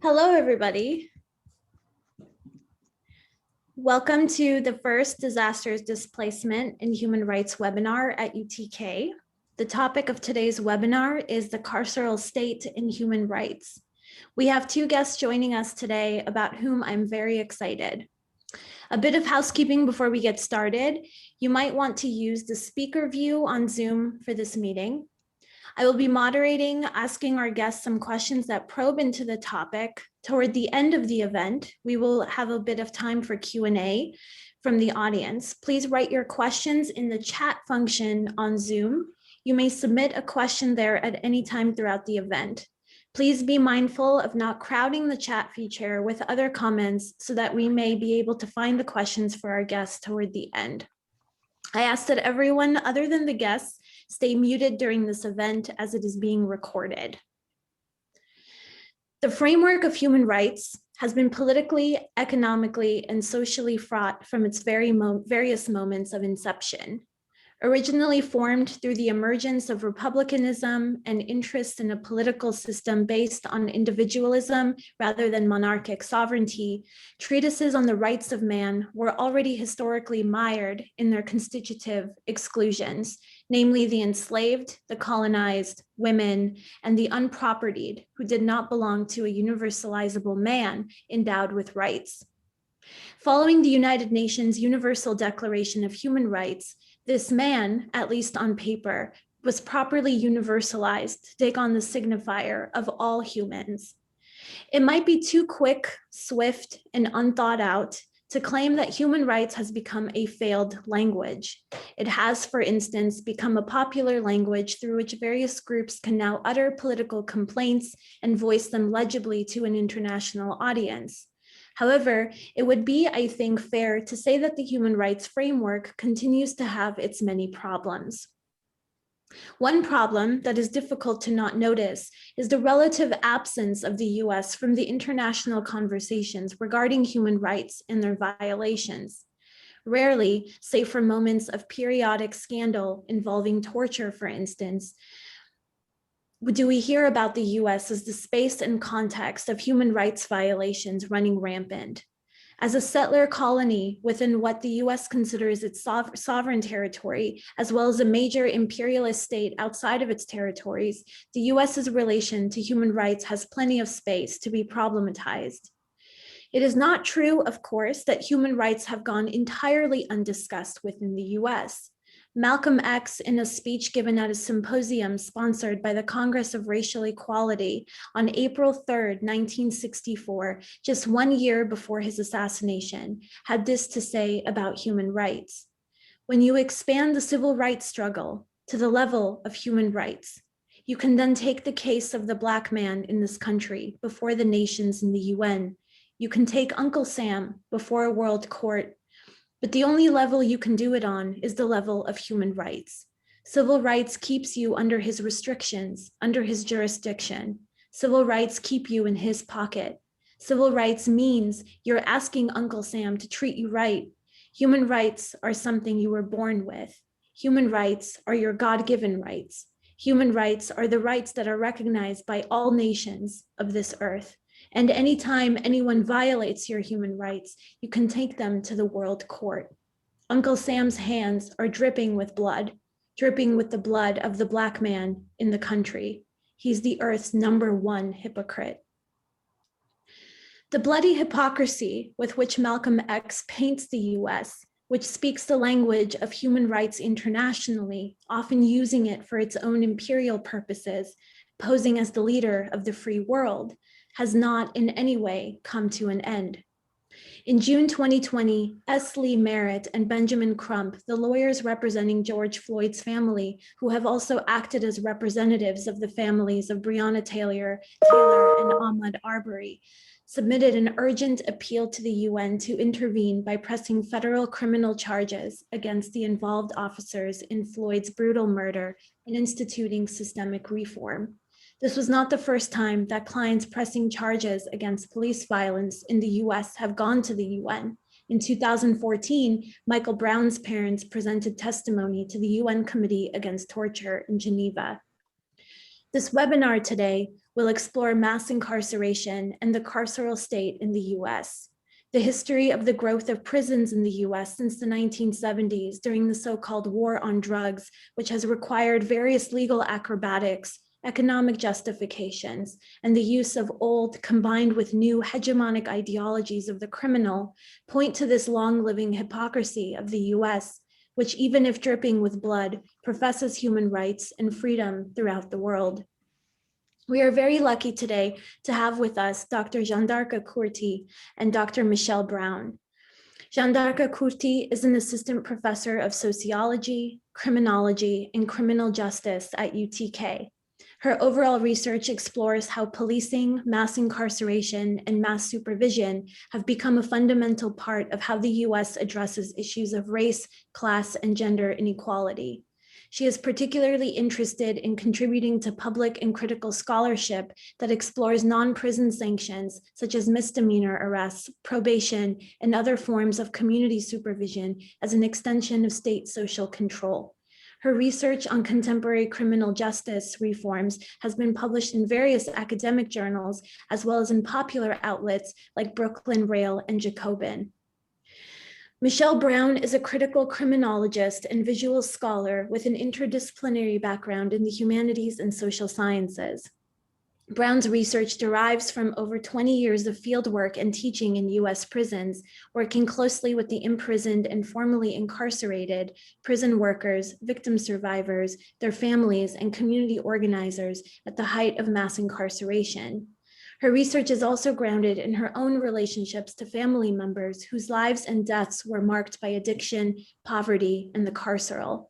Hello, everybody. Welcome to the first Disasters, Displacement, and Human Rights webinar at UTK. The topic of today's webinar is the carceral state in human rights. We have two guests joining us today about whom I'm very excited. A bit of housekeeping before we get started. You might want to use the speaker view on Zoom for this meeting. I will be moderating, asking our guests some questions that probe into the topic. Toward the end of the event, we will have a bit of time for Q&A from the audience. Please write your questions in the chat function on Zoom. You may submit a question there at any time throughout the event. Please be mindful of not crowding the chat feature with other comments so that we may be able to find the questions for our guests toward the end. I ask that everyone other than the guests stay muted during this event as it is being recorded. The framework of human rights has been politically, economically, and socially fraught from its various moments of inception. Originally formed through the emergence of republicanism and interest in a political system based on individualism rather than monarchic sovereignty, treatises on the rights of man were already historically mired in their constitutive exclusions, namely the enslaved, the colonized, women, and the unpropertied who did not belong to a universalizable man endowed with rights. Following the United Nations Universal Declaration of Human Rights, this man, at least on paper, was properly universalized to take on the signifier of all humans. It might be too quick, swift, and unthought out to claim that human rights has become a failed language. It has, for instance, become a popular language through which various groups can now utter political complaints and voice them legibly to an international audience. However, it would be, I think, fair to say that the human rights framework continues to have its many problems. One problem that is difficult to not notice is the relative absence of the US from the international conversations regarding human rights and their violations. Rarely, save for moments of periodic scandal involving torture, for instance, do we hear about the US as the space and context of human rights violations running rampant. As a settler colony within what the US considers its sovereign territory, as well as a major imperialist state outside of its territories, the US's relation to human rights has plenty of space to be problematized. It is not true, of course, that human rights have gone entirely undiscussed within the US. Malcolm X, in a speech given at a symposium sponsored by the Congress of Racial Equality on April 3rd, 1964, just 1 year before his assassination, had this to say about human rights. When you expand the civil rights struggle to the level of human rights, you can then take the case of the Black man in this country before the nations in the UN. You can take Uncle Sam before a world court. But the only level you can do it on is the level of human rights. Civil rights keeps you under his restrictions, under his jurisdiction. Civil rights keep you in his pocket. Civil rights means you're asking Uncle Sam to treat you right. Human rights are something you were born with. Human rights are your God-given rights. Human rights are the rights that are recognized by all nations of this earth. And anytime anyone violates your human rights, you can take them to the world court. Uncle Sam's hands are dripping with the blood of the Black man in the country. He's the earth's #1 hypocrite. The bloody hypocrisy with which Malcolm X paints the US, which speaks the language of human rights internationally, often using it for its own imperial purposes, posing as the leader of the free world, has not in any way come to an end. In June 2020, S. Lee Merritt and Benjamin Crump, the lawyers representing George Floyd's family, who have also acted as representatives of the families of Breonna Taylor and Ahmaud Arbery, submitted an urgent appeal to the UN to intervene by pressing federal criminal charges against the involved officers in Floyd's brutal murder and instituting systemic reform. This was not the first time that clients pressing charges against police violence in the US have gone to the UN. In 2014, Michael Brown's parents presented testimony to the UN Committee Against Torture in Geneva. This webinar today will explore mass incarceration and the carceral state in the US, the history of the growth of prisons in the US since the 1970s during the so-called war on drugs, which has required various legal acrobatics, economic justifications, and the use of old combined with new hegemonic ideologies of the criminal, point to this long-living hypocrisy of the US, which even if dripping with blood, professes human rights and freedom throughout the world. We are very lucky today to have with us Dr. Jandarka Kurti and Dr. Michelle Brown. Jandarka Kurti is an assistant professor of sociology, criminology, and criminal justice at UTK. Her overall research explores how policing, mass incarceration, and mass supervision have become a fundamental part of how the US addresses issues of race, class, and gender inequality. She is particularly interested in contributing to public and critical scholarship that explores non-prison sanctions, such as misdemeanor arrests, probation, and other forms of community supervision as an extension of state social control. Her research on contemporary criminal justice reforms has been published in various academic journals, as well as in popular outlets like Brooklyn Rail and Jacobin. Michelle Brown is a critical criminologist and visual scholar with an interdisciplinary background in the humanities and social sciences. Brown's research derives from over 20 years of fieldwork and teaching in US prisons, working closely with the imprisoned and formerly incarcerated prison workers, victim survivors, their families, and community organizers at the height of mass incarceration. Her research is also grounded in her own relationships to family members whose lives and deaths were marked by addiction, poverty, and the carceral.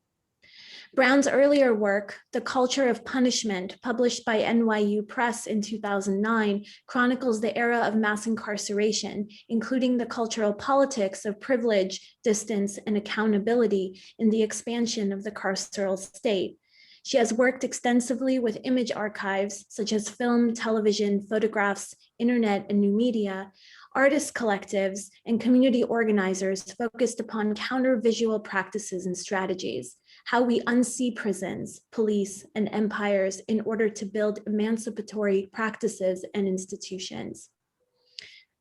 Brown's earlier work, The Culture of Punishment, published by NYU Press in 2009, chronicles the era of mass incarceration, including the cultural politics of privilege, distance, and accountability in the expansion of the carceral state. She has worked extensively with image archives, such as film, television, photographs, internet, and new media, artist collectives, and community organizers focused upon counter-visual practices and strategies, how we unsee prisons, police, and empires in order to build emancipatory practices and institutions.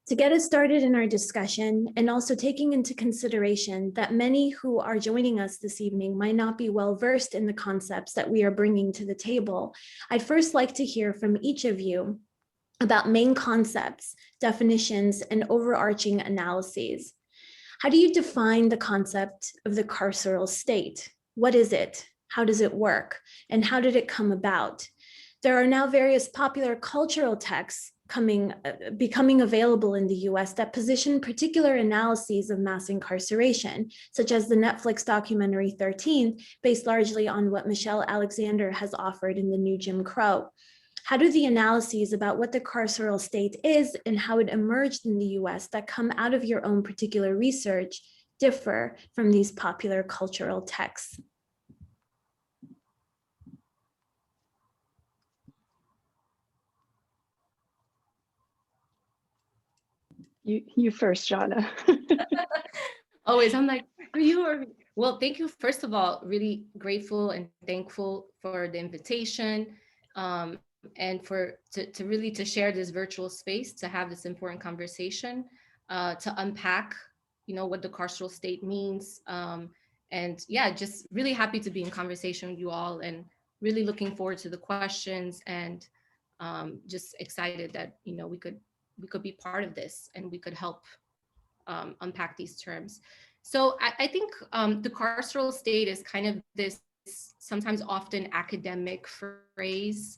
To get us started in our discussion, and also taking into consideration that many who are joining us this evening might not be well versed in the concepts that we are bringing to the table, I'd first like to hear from each of you about main concepts, definitions, and overarching analyses. How do you define the concept of the carceral state? What is it? How does it work? And how did it come about? There are now various popular cultural texts becoming available in the US that position particular analyses of mass incarceration, such as the Netflix documentary 13, based largely on what Michelle Alexander has offered in The New Jim Crow. How do the analyses about what the carceral state is and how it emerged in the US that come out of your own particular research differ from these popular cultural texts? You first, Jana. Always, I'm like, are you? Well, thank you. First of all, really grateful and thankful for the invitation, and to really share this virtual space, to have this important conversation, to unpack, what the carceral state means, and yeah, just really happy to be in conversation with you all, and really looking forward to the questions, and just excited that we could be part of this and we could help unpack these terms. So I think the carceral state is kind of this sometimes often academic phrase.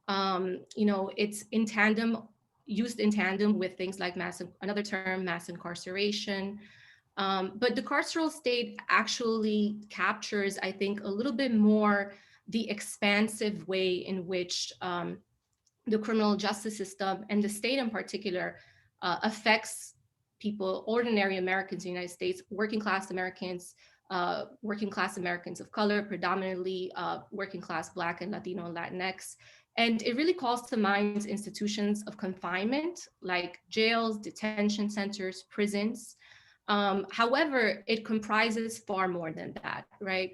It's used in tandem with things like another term, mass incarceration. But the carceral state actually captures, I think, a little bit more the expansive way in which the criminal justice system and the state in particular affects people, ordinary Americans in the United States, working class Americans of color, predominantly working class Black and Latino and Latinx. And it really calls to mind institutions of confinement like jails, detention centers, prisons. However, it comprises far more than that, right?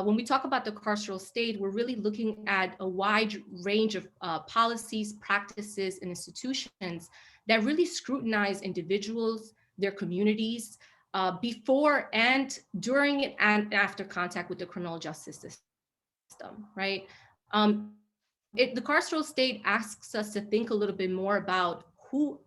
when we talk about the carceral state, we're really looking at a wide range of policies, practices, and institutions that really scrutinize individuals, their communities, before and during and after contact with the criminal justice system, right? The carceral state asks us to think a little bit more about who,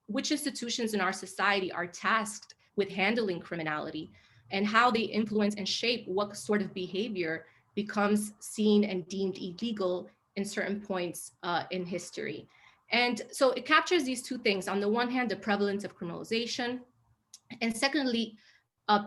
which institutions in our society are tasked with handling criminality and how they influence and shape what sort of behavior becomes seen and deemed illegal in certain points in history. And so it captures these two things. On the one hand, the prevalence of criminalization, and secondly,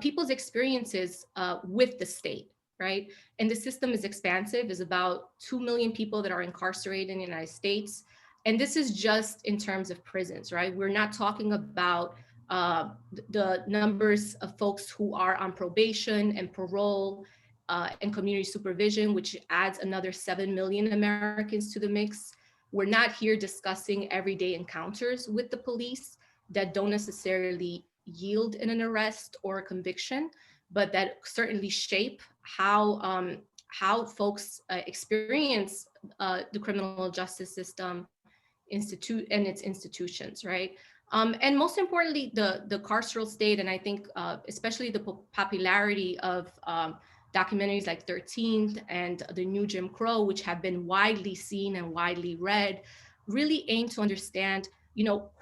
people's experiences with the state, right? And the system is expansive. There's about 2 million people that are incarcerated in the United States. And this is just in terms of prisons, right? We're not talking about the numbers of folks who are on probation and parole and community supervision, which adds another 7 million Americans to the mix. We're not here discussing everyday encounters with the police that don't necessarily yield in an arrest or a conviction, but that certainly shape how folks experience the criminal justice system and its institutions, right? And most importantly, the carceral state, and I think especially the popularity of documentaries like 13th and the New Jim Crow, which have been widely seen and widely read, really aim to understand,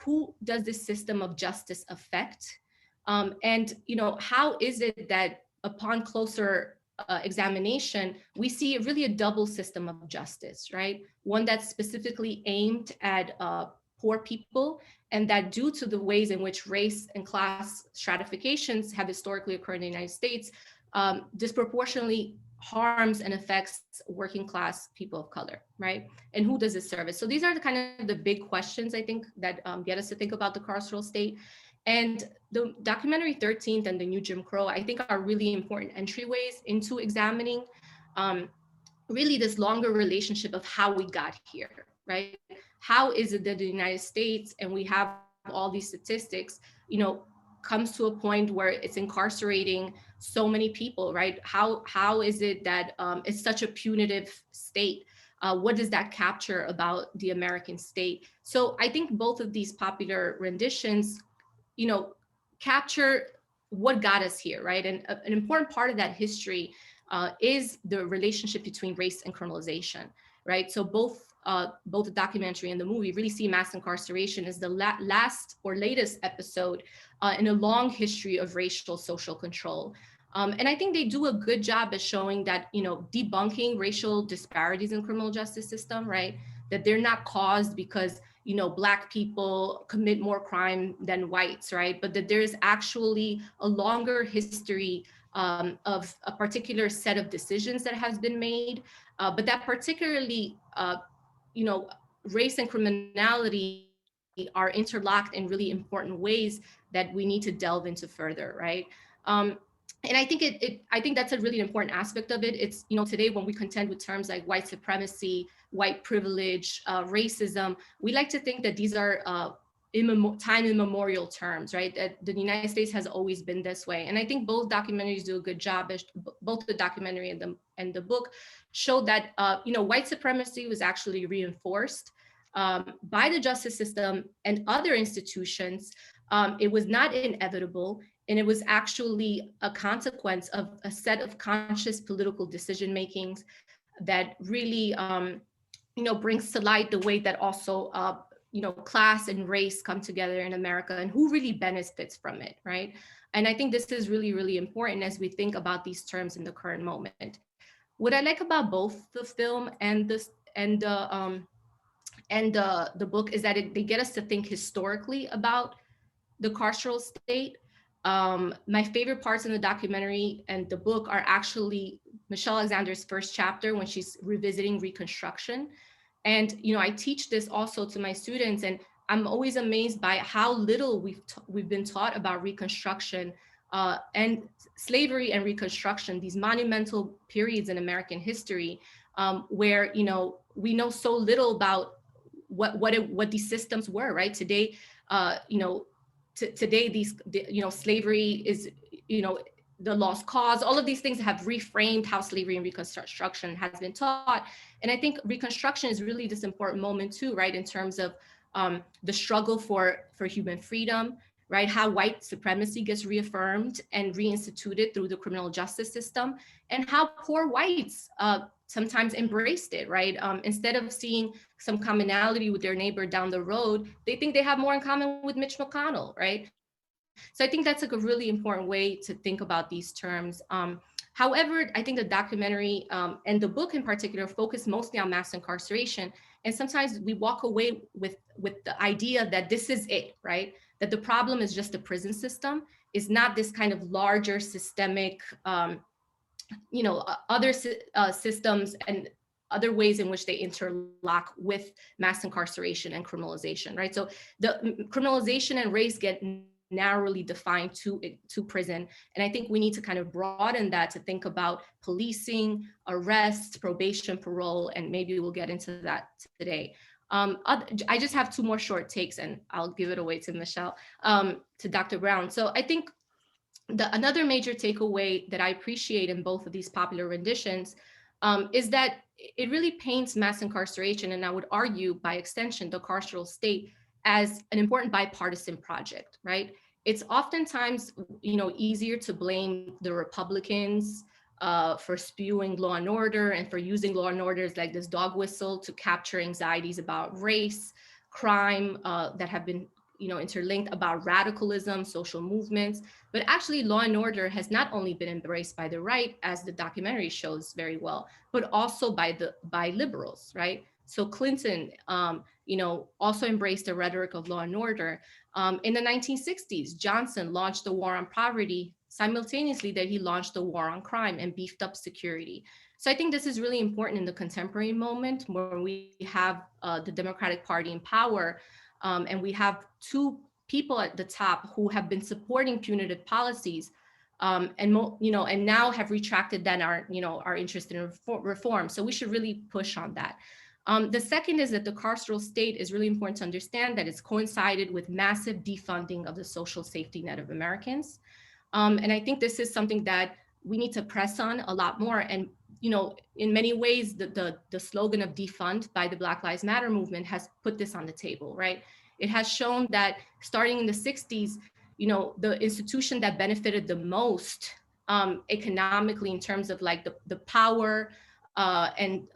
who does this system of justice affect? And, how is it that upon closer examination, we see really a double system of justice, right? One that's specifically aimed at poor people, and that due to the ways in which race and class stratifications have historically occurred in the United States, disproportionately harms and affects working class people of color, right? And who does it service? So these are the kind of the big questions, I think, that get us to think about the carceral state. And the documentary 13th and the New Jim Crow, I think, are really important entryways into examining really this longer relationship of how we got here, right? How is it that the United States, and we have all these statistics, comes to a point where it's incarcerating so many people, right? How is it that it's such a punitive state? What does that capture about the American state? So I think both of these popular renditions, capture what got us here, right? And an important part of that history is the relationship between race and criminalization, right? So both the documentary and the movie really see mass incarceration as the last or latest episode in a long history of racial social control. And I think they do a good job at showing that, debunking racial disparities in the criminal justice system, right? That they're not caused because, Black people commit more crime than whites, right? But that there's actually a longer history of a particular set of decisions that has been made, but that particularly, race and criminality are interlocked in really important ways that we need to delve into further, right? And I think I think that's a really important aspect of it. It's, today when we contend with terms like white supremacy, white privilege, racism, we like to think that these are time immemorial terms, right? That the United States has always been this way. And I think both documentaries do a good job. Both the documentary and the book show that, white supremacy was actually reinforced by the justice system and other institutions. It was not inevitable. And it was actually a consequence of a set of conscious political decision makings that really, brings to light the way that also, class and race come together in America and who really benefits from it, right? And I think this is really, really important as we think about these terms in the current moment. What I like about both the film and the book is that they get us to think historically about the carceral state. My favorite parts in the documentary and the book are actually Michelle Alexander's first chapter when she's revisiting Reconstruction. And, I teach this also to my students, and I'm always amazed by how little we've been taught about Reconstruction and slavery and Reconstruction, these monumental periods in American history, where, we know so little about what these systems were, right? Today, today, slavery is, the lost cause, all of these things have reframed how slavery and Reconstruction has been taught. And I think Reconstruction is really this important moment too, right? In terms of the struggle for human freedom, right? How white supremacy gets reaffirmed and reinstituted through the criminal justice system, and how poor whites sometimes embraced it, right? Instead of seeing some commonality with their neighbor down the road, they think they have more in common with Mitch McConnell, right? So I think that's like a really important way to think about these terms. However, I think the documentary and the book in particular focus mostly on mass incarceration. And sometimes we walk away with the idea that this is it, right? That the problem is just the prison system, is not this kind of larger systemic, other systems and other ways in which they interlock with mass incarceration and criminalization, right? So the criminalization and race get narrowly defined to prison. And I think we need to kind of broaden that to think about policing, arrests, probation, parole, and maybe we'll get into that today. I just have two more short takes and I'll give it away to Michelle, to Dr. Brown. So I think another major takeaway that I appreciate in both of these popular renditions is that it really paints mass incarceration, and I would argue by extension, the carceral state, as an important bipartisan project, right? It's oftentimes, easier to blame the Republicans for spewing law and order and for using law and order as like this dog whistle to capture anxieties about race, crime that have been, interlinked, about radicalism, social movements. But actually, law and order has not only been embraced by the right, as the documentary shows very well, but also by liberals, right? So Clinton, also embraced the rhetoric of law and order. In the 1960s, Johnson launched the war on poverty simultaneously that he launched the war on crime and beefed up security. So I think this is really important in the contemporary moment where we have the Democratic Party in power, and we have two people at the top who have been supporting punitive policies, and now have retracted that are interested in reform. So we should really push on that. The second is that the carceral state is really important to understand that it's coincided with massive defunding of the social safety net of Americans. And I think this is something that we need to press on a lot more. And, in many ways, the slogan of defund by the Black Lives Matter movement has put this on the table, right? It has shown that starting in the 60s, the institution that benefited the most economically in terms of like the power and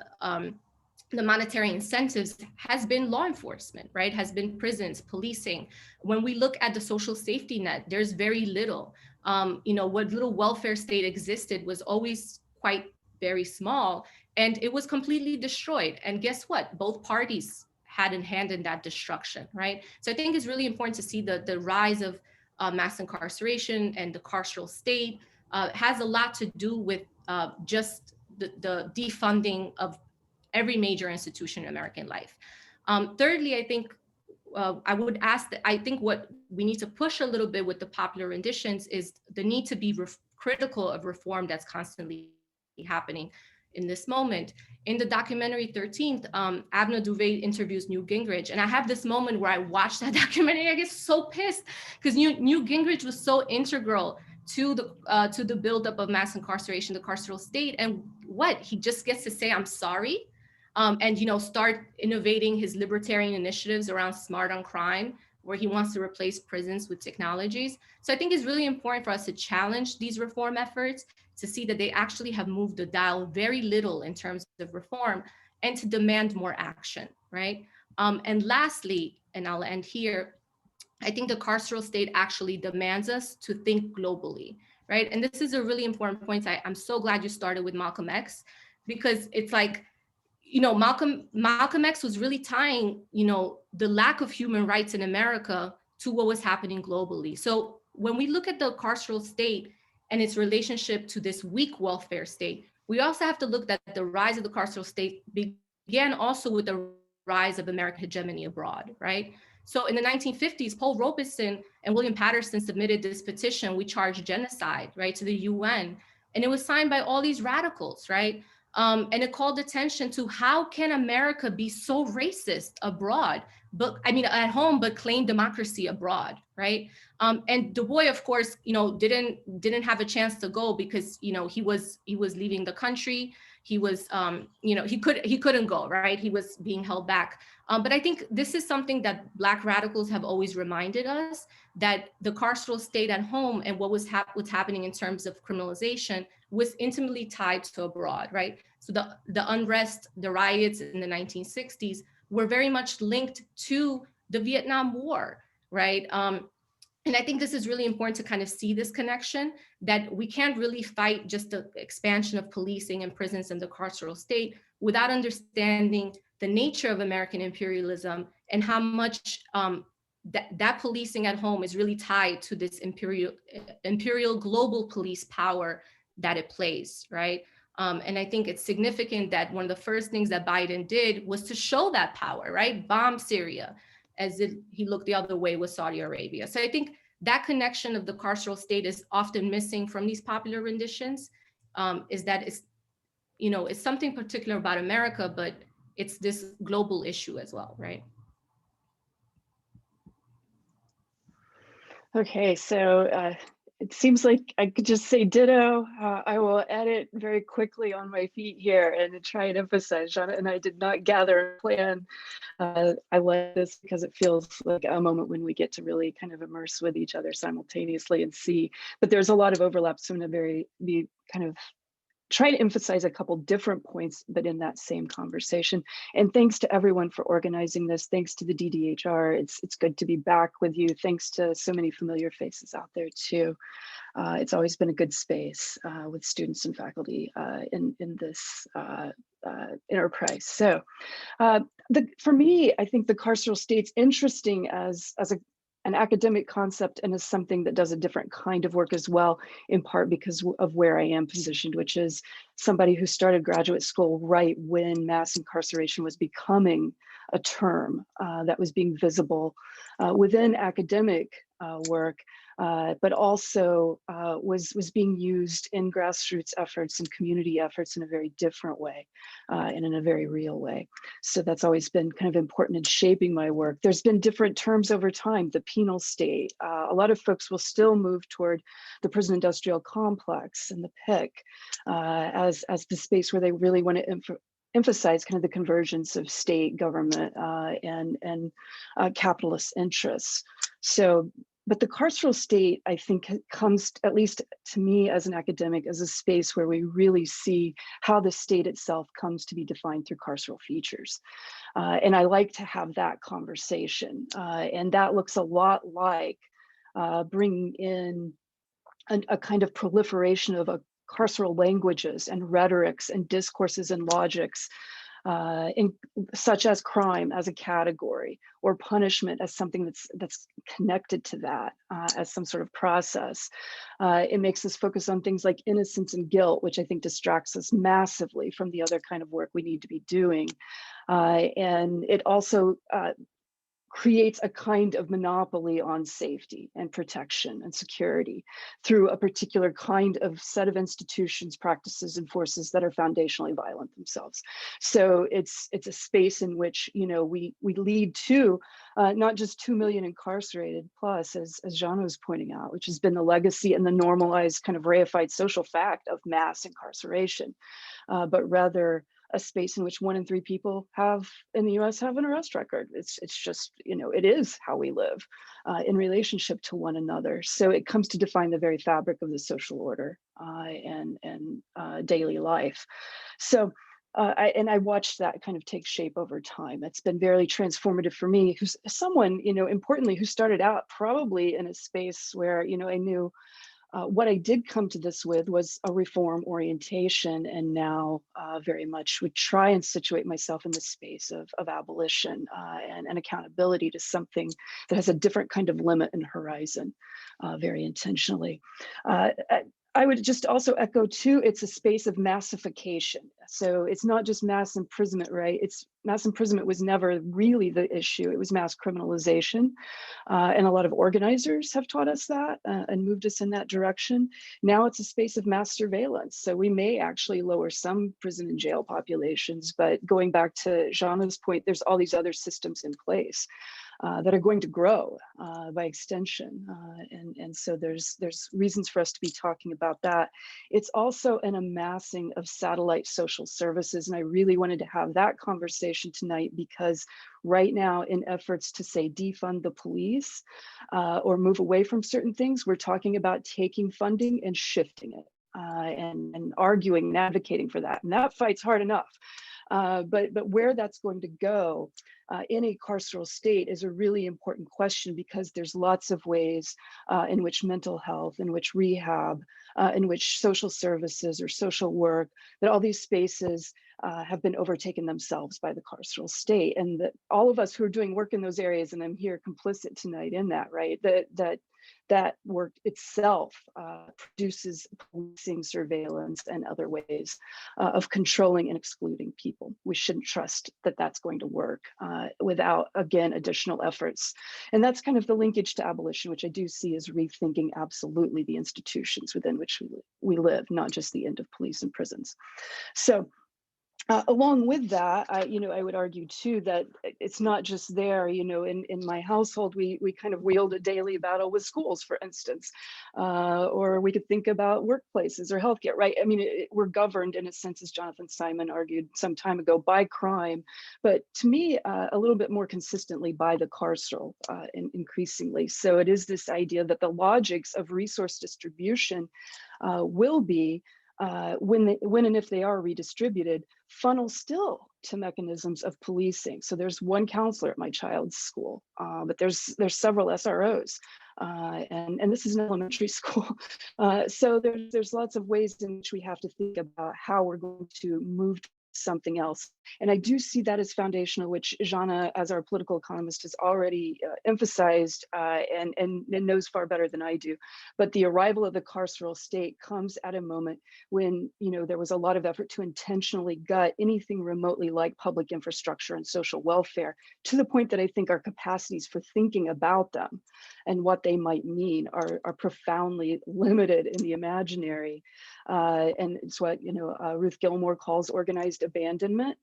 the monetary incentives has been law enforcement, right? Has been prisons, policing. When we look at the social safety net, there's very little. What little welfare state existed was always quite very small, and it was completely destroyed. And guess what? Both parties had a hand in that destruction, right? So I think it's really important to see the rise of mass incarceration and the carceral state has a lot to do with just the defunding of every major institution in American life. Thirdly, I think I would ask that I think what we need to push a little bit with the popular renditions is the need to be critical of reform that's constantly happening in this moment. In the documentary 13th, Abner Duvay interviews Newt Gingrich. And I have this moment where I watch that documentary, I get so pissed because Newt Gingrich was so integral to the buildup of mass incarceration, the carceral state. And what, he just gets to say, I'm sorry, and start innovating his libertarian initiatives around smart on crime, where he wants to replace prisons with technologies. So I think it's really important for us to challenge these reform efforts, to see that they actually have moved the dial very little in terms of reform, and to demand more action, right? And lastly, and I'll end here, I think the carceral state actually demands us to think globally, right? And this is a really important point. I'm so glad you started with Malcolm X, because it's like, Malcolm X was really tying, the lack of human rights in America to what was happening globally. So when we look at the carceral state and its relationship to this weak welfare state, we also have to look at the rise of the carceral state began also with the rise of American hegemony abroad, right? So in the 1950s, Paul Robeson and William Patterson submitted this petition, We Charge Genocide, right, to the UN. And it was signed by all these radicals, right? And it called attention to how can America be so racist abroad, but I mean at home, but claim democracy abroad, right? And Du Bois, of course, didn't have a chance to go because he was leaving the country. He was he couldn't go, right? He was being held back. But I think this is something that Black radicals have always reminded us, that the carceral state at home and what's happening in terms of criminalization was intimately tied to abroad, right? So the unrest, the riots in the 1960s were very much linked to the Vietnam War, right? And I think this is really important to kind of see this connection, that we can't really fight just the expansion of policing and prisons and the carceral state without understanding the nature of American imperialism and how much that policing at home is really tied to this imperial global police power that it plays, right? And I think it's significant that one of the first things that Biden did was to show that power, right? Bomb Syria, as if he looked the other way with Saudi Arabia. So I think that connection of the carceral state is often missing from these popular renditions, is that it's something particular about America, but it's this global issue as well, right? Okay, so it seems like I could just say ditto. I will edit very quickly on my feet here and try and emphasize, Jana and I did not gather a plan. I like this because it feels like a moment when we get to really kind of immerse with each other simultaneously and see, but there's a lot of overlap. So I'm gonna be kind of try to emphasize a couple different points, but in that same conversation. And thanks to everyone for organizing this. Thanks to the DDHR. It's good to be back with you. Thanks to so many familiar faces out there too. It's always been a good space with students and faculty in this enterprise. So for me, I think the carceral state's interesting as an academic concept and as something that does a different kind of work as well, in part because of where I am positioned, which is somebody who started graduate school right when mass incarceration was becoming a term that was being visible within academic work, but also was being used in grassroots efforts and community efforts in a very different way and in a very real way. So that's always been kind of important in shaping my work. There's been different terms over time, the penal state. A lot of folks will still move toward the prison industrial complex and the PIC as the space where they really want to emphasize kind of the convergence of state, government, and capitalist interests. So, but the carceral state, I think, comes, at least to me as an academic, as a space where we really see how the state itself comes to be defined through carceral features. And I like to have that conversation. And that looks a lot like bringing in a kind of proliferation of carceral languages and rhetorics and discourses and logics, such as crime as a category, or punishment as something that's connected to that as some sort of process. It makes us focus on things like innocence and guilt, which I think distracts us massively from the other kind of work we need to be doing. And it also creates a kind of monopoly on safety and protection and security through a particular kind of set of institutions, practices, and forces that are foundationally violent themselves. So it's a space in which we lead to not just 2 million incarcerated plus, as Jana was pointing out, which has been the legacy and the normalized kind of reified social fact of mass incarceration, but rather a space in which 1 in 3 people in the US have an arrest record. It's just, it is how we live in relationship to one another. So it comes to define the very fabric of the social order and daily life. So I watched that kind of take shape over time. It's been very transformative for me, who's someone, importantly, who started out probably in a space where, I knew what I did come to this with was a reform orientation, and now very much would try and situate myself in the space of abolition and accountability to something that has a different kind of limit and horizon, very intentionally. I would just also echo too, it's a space of massification. So it's not just mass imprisonment, right? It's mass imprisonment was never really the issue. It was mass criminalization. And a lot of organizers have taught us that and moved us in that direction. Now it's a space of mass surveillance. So we may actually lower some prison and jail populations, but going back to Jana's point, there's all these other systems in place that are going to grow by extension. And so there's reasons for us to be talking about that. It's also an amassing of satellite social services. And I really wanted to have that conversation tonight because right now in efforts to say defund the police or move away from certain things, we're talking about taking funding and shifting it and arguing and advocating for that. And that fight's hard enough. But where that's going to go in a carceral state is a really important question because there's lots of ways in which mental health, in which rehab, in which social services or social work, that all these spaces have been overtaken themselves by the carceral state. And that all of us who are doing work in those areas, and I'm here complicit tonight in that, right? That work itself produces policing, surveillance, and other ways of controlling and excluding people. We shouldn't trust that that's going to work without, again, additional efforts. And that's kind of the linkage to abolition, which I do see as rethinking absolutely the institutions within which we live, not just the end of police and prisons. So along with that, I would argue too that it's not just there. In my household, we kind of wield a daily battle with schools, for instance, or we could think about workplaces or healthcare, right? I mean, we're governed in a sense, as Jonathan Simon argued some time ago, by crime, but to me, a little bit more consistently by the carceral, increasingly. So it is this idea that the logics of resource distribution will be when and if they are redistributed, funnel still to mechanisms of policing. So there's one counselor at my child's school, but there's several SROs, and this is an elementary school. So there's lots of ways in which we have to think about how we're going to move to something else. And I do see that as foundational, which Jana, as our political economist, has already emphasized and knows far better than I do. But the arrival of the carceral state comes at a moment when there was a lot of effort to intentionally gut anything remotely like public infrastructure and social welfare, to the point that I think our capacities for thinking about them and what they might mean are profoundly limited in the imaginary. And it's what Ruth Gilmore calls organized abandonment,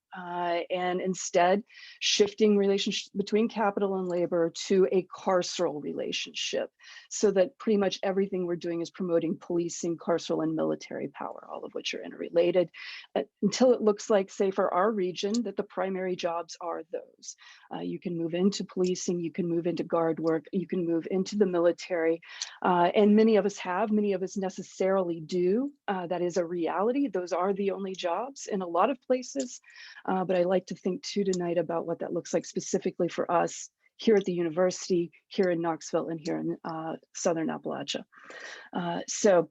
and instead shifting relationship between capital and labor to a carceral relationship, so that pretty much everything we're doing is promoting policing, carceral, and military power, all of which are interrelated, until it looks like, say, for our region, that the primary jobs are those. You can move into policing, you can move into guard work, you can move into the military, and many of us necessarily do. That is a reality. Those are the only jobs in a lot of places. But I like to think too tonight about what that looks like specifically for us here at the university, here in Knoxville, and here in Southern Appalachia. So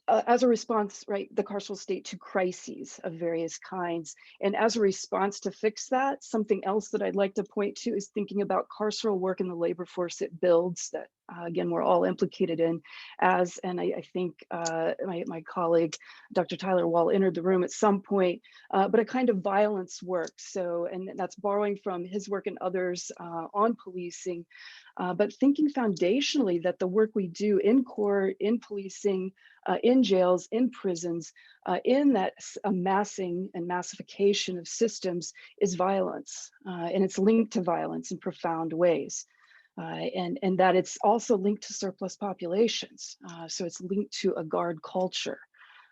as a response, right, the carceral state to crises of various kinds. And as a response to fix that, something else that I'd like to point to is thinking about carceral work in the labor force it builds that, again, we're all implicated in and I think my colleague, Dr. Tyler Wall, entered the room at some point, but a kind of violence work. So, and that's borrowing from his work and others on policing, but thinking foundationally that the work we do in court, in policing, in jails, in prisons, in that amassing and massification of systems is violence, and it's linked to violence in profound ways. And that it's also linked to surplus populations. So it's linked to a guard culture.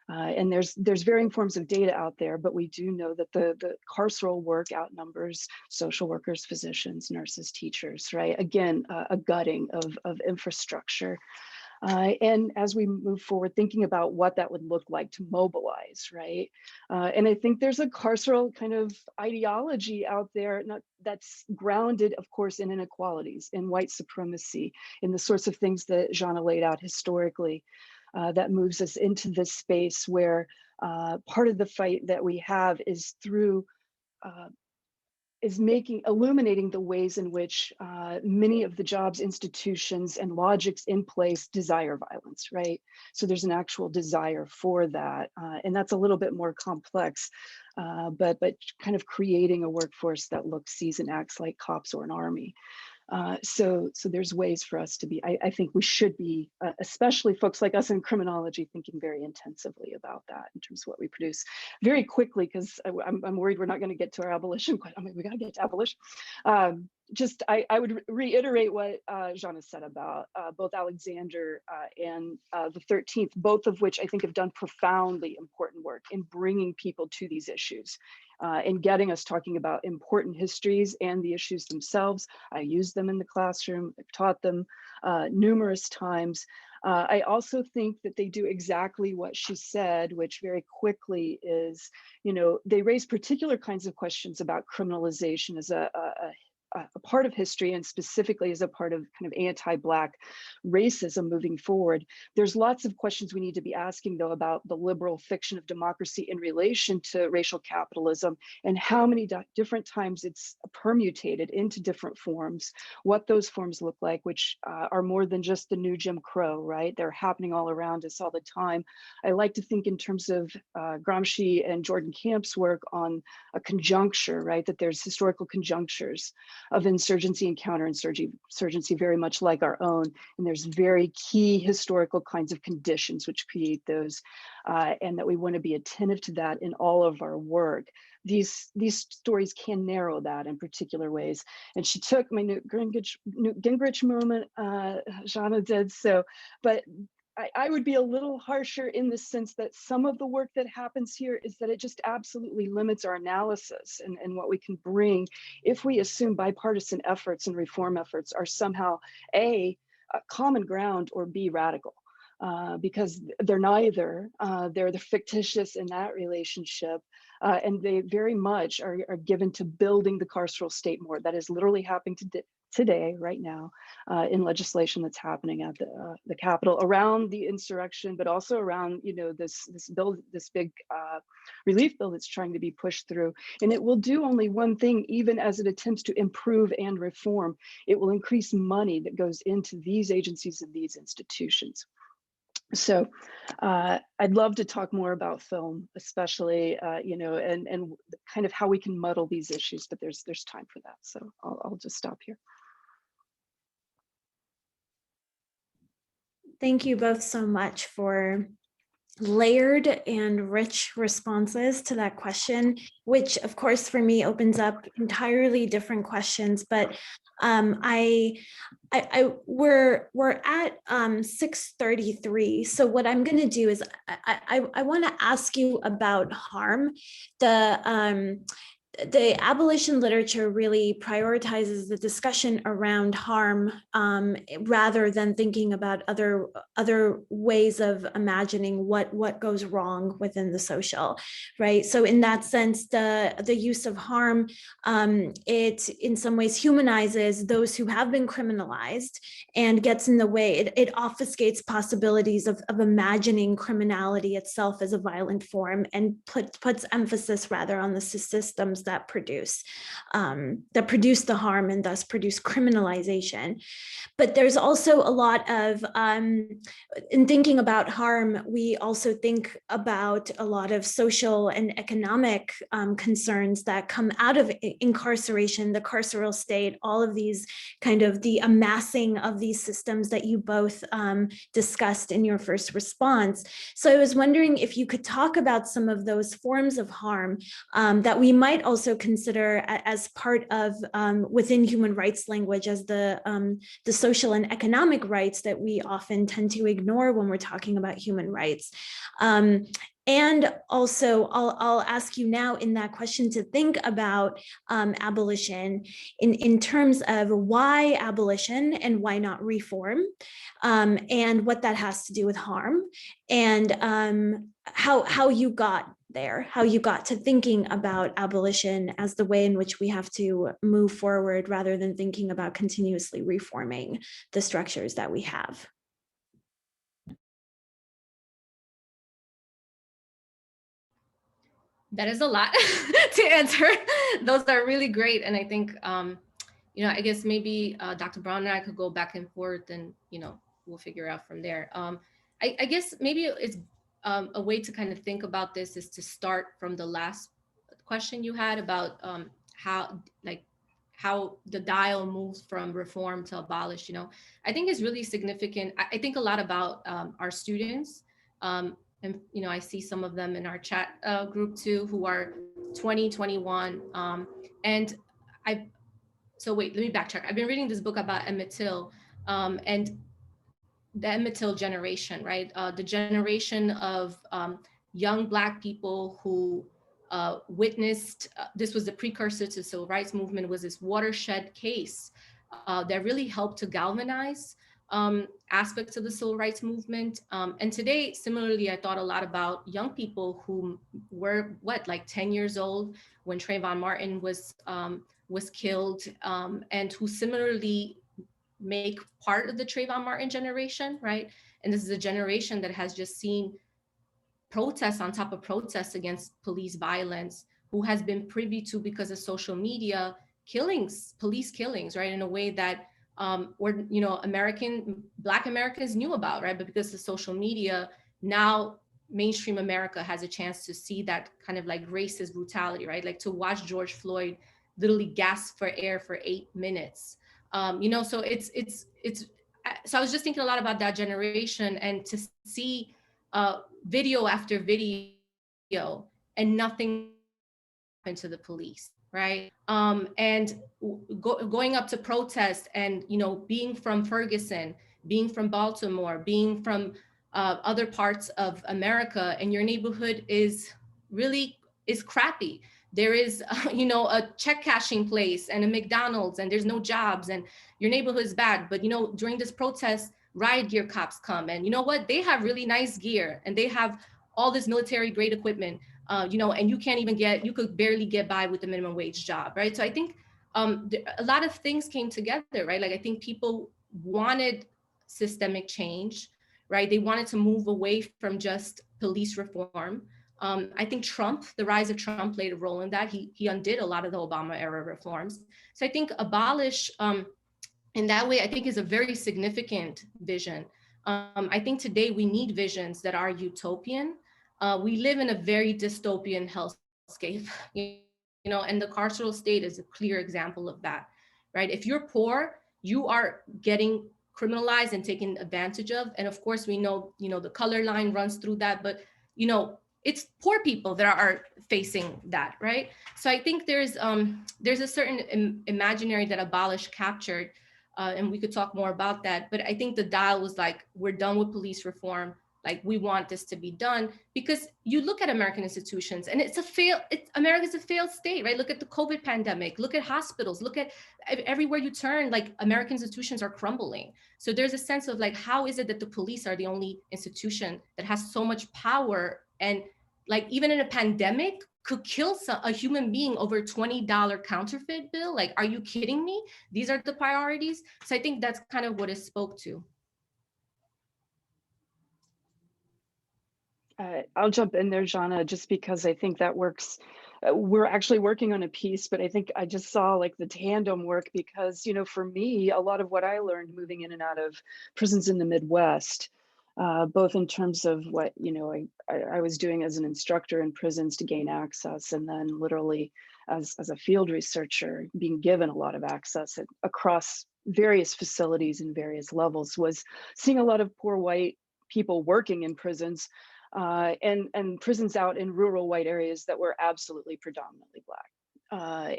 And there's varying forms of data out there, but we do know that the carceral work outnumbers social workers, physicians, nurses, teachers, right? Again, a gutting of infrastructure. And as we move forward, thinking about what that would look like to mobilize, right? And I think there's a carceral kind of ideology out there that's grounded, of course, in inequalities, in white supremacy, in the sorts of things that Jana laid out historically, that moves us into this space where part of the fight that we have is through illuminating the ways in which many of the jobs, institutions, and logics in place desire violence, right? So there's an actual desire for that, and that's a little bit more complex, but kind of creating a workforce that looks, sees, and acts like cops or an army. So there's ways for us to be, I think we should be, especially folks like us in criminology, thinking very intensively about that in terms of what we produce. Very quickly, because I'm worried we're not going to get to our abolition. I mean, we got to get to abolition. I would reiterate what Jean has said about both Alexander and the 13th, both of which I think have done profoundly important work in bringing people to these issues. And getting us talking about important histories and the issues themselves. I use them in the classroom, I've taught them numerous times. I also think that they do exactly what she said, which very quickly is, you know, they raise particular kinds of questions about criminalization as a part of history, and specifically as a part of kind of anti-Black racism moving forward. There's lots of questions we need to be asking, though, about the liberal fiction of democracy in relation to racial capitalism and how many different times it's permutated into different forms, what those forms look like, which are more than just the new Jim Crow, right? They're happening all around us all the time. I like to think in terms of Gramsci and Jordan Camp's work on a conjuncture, right? That there's historical conjunctures of insurgency and counterinsurgency very much like our own. And there's very key historical kinds of conditions which create those, and that we want to be attentive to that in all of our work. These stories can narrow that in particular ways. And she took my Newt Gingrich moment, Jana did so, but I would be a little harsher in the sense that some of the work that happens here is that it just absolutely limits our analysis and what we can bring if we assume bipartisan efforts and reform efforts are somehow A, common ground, or B, radical. Because they're neither. They're fictitious in that relationship, and they very much are given to building the carceral state more. That is literally happening today, right now, in legislation that's happening at the Capitol around the insurrection, but also around, you know, this big relief bill that's trying to be pushed through. And it will do only one thing, even as it attempts to improve and reform. It will increase money that goes into these agencies and these institutions. So I'd love to talk more about film, especially, you know, and kind of how we can muddle these issues, but there's time for that. So I'll just stop here. Thank you both so much for layered and rich responses to that question, which of course for me opens up entirely different questions. But we're at 6:33. So what I'm going to do is I want to ask you about harm. The abolition literature really prioritizes the discussion around harm rather than thinking about other ways of imagining what goes wrong within the social, right? So in that sense, the use of harm, it in some ways humanizes those who have been criminalized and gets in the way. It obfuscates possibilities of imagining criminality itself as a violent form and puts emphasis rather on the systems that produce the harm and thus produce criminalization. But there's also a lot of, in thinking about harm, we also think about a lot of social and economic concerns that come out of incarceration, the carceral state, all of these kind of the amassing of these systems that you both discussed in your first response. So I was wondering if you could talk about some of those forms of harm that we might also consider as part of within human rights language as the social and economic rights that we often tend to ignore when we're talking about human rights. And also, I'll ask you now in that question to think about abolition in terms of why abolition and why not reform, and what that has to do with harm, and how you got there, how you got to thinking about abolition as the way in which we have to move forward rather than thinking about continuously reforming the structures that we have. That is a lot to answer. Those are really great. And I think, I guess maybe Dr. Brown and I could go back and forth and, we'll figure out from there. I guess maybe it's a way to kind of think about this is to start from the last question you had about how the dial moves from reform to abolish. I think is really significant. I think a lot about our students. And I see some of them in our chat group too, who are 20, 21. And I, so wait, let me backtrack. I've been reading this book about Emmett Till, and the Emmett Till generation, right? The generation of young Black people who witnessed, this was the precursor to the civil rights movement, was this watershed case that really helped to galvanize aspects of the civil rights movement. And today, similarly, I thought a lot about young people who were like 10 years old when Trayvon Martin was killed, and who similarly make part of the Trayvon Martin generation, right? And this is a generation that has just seen protests on top of protests against police violence, who has been privy to, because of social media, killings, police killings, right? In a way that Black Americans knew about, right? But because of social media, now mainstream America has a chance to see that kind of like racist brutality, right? Like to watch George Floyd literally gasp for air for 8 minutes. So so I was just thinking a lot about that generation, and to see video after video and nothing happened to the police, right? And going up to protest and, being from Ferguson, being from Baltimore, being from other parts of America, and your neighborhood is crappy. There is, a check cashing place and a McDonald's, and there's no jobs, and your neighborhood is bad. But, during this protest, riot gear cops come, and you know what? They have really nice gear, and they have all this military grade equipment, and you could barely get by with the minimum wage job, right? So I think a lot of things came together, right? Like I think people wanted systemic change, right? They wanted to move away from just police reform. I think the rise of Trump played a role in that. He undid a lot of the Obama era reforms. So I think abolish in that way, I think is a very significant vision. I think today we need visions that are utopian. We live in a very dystopian hellscape, and the carceral state is a clear example of that, right? If you're poor, you are getting criminalized and taken advantage of. And of course, we know, the color line runs through that, but, it's poor people that are facing that, right? So I think there's a certain imaginary that Abolish captured, and we could talk more about that. But I think the dial was like, we're done with police reform. Like, we want this to be done, because you look at American institutions and America's a failed state, right? Look at the COVID pandemic, look at hospitals, look at everywhere you turn, like American institutions are crumbling. So there's a sense of like, how is it that the police are the only institution that has so much power, and like even in a pandemic could kill a human being over a $20 counterfeit bill? Like, are you kidding me? These are the priorities. So I think that's kind of what it spoke to. I'll jump in there, Jana, just because I think that works. We're actually working on a piece, but I think I just saw like the tandem work, because, for me, a lot of what I learned moving in and out of prisons in the Midwest, both in terms of what, I was doing as an instructor in prisons to gain access, and then literally as a field researcher being given a lot of access across various facilities and various levels, was seeing a lot of poor white people working in prisons, and prisons out in rural white areas that were absolutely predominantly Black.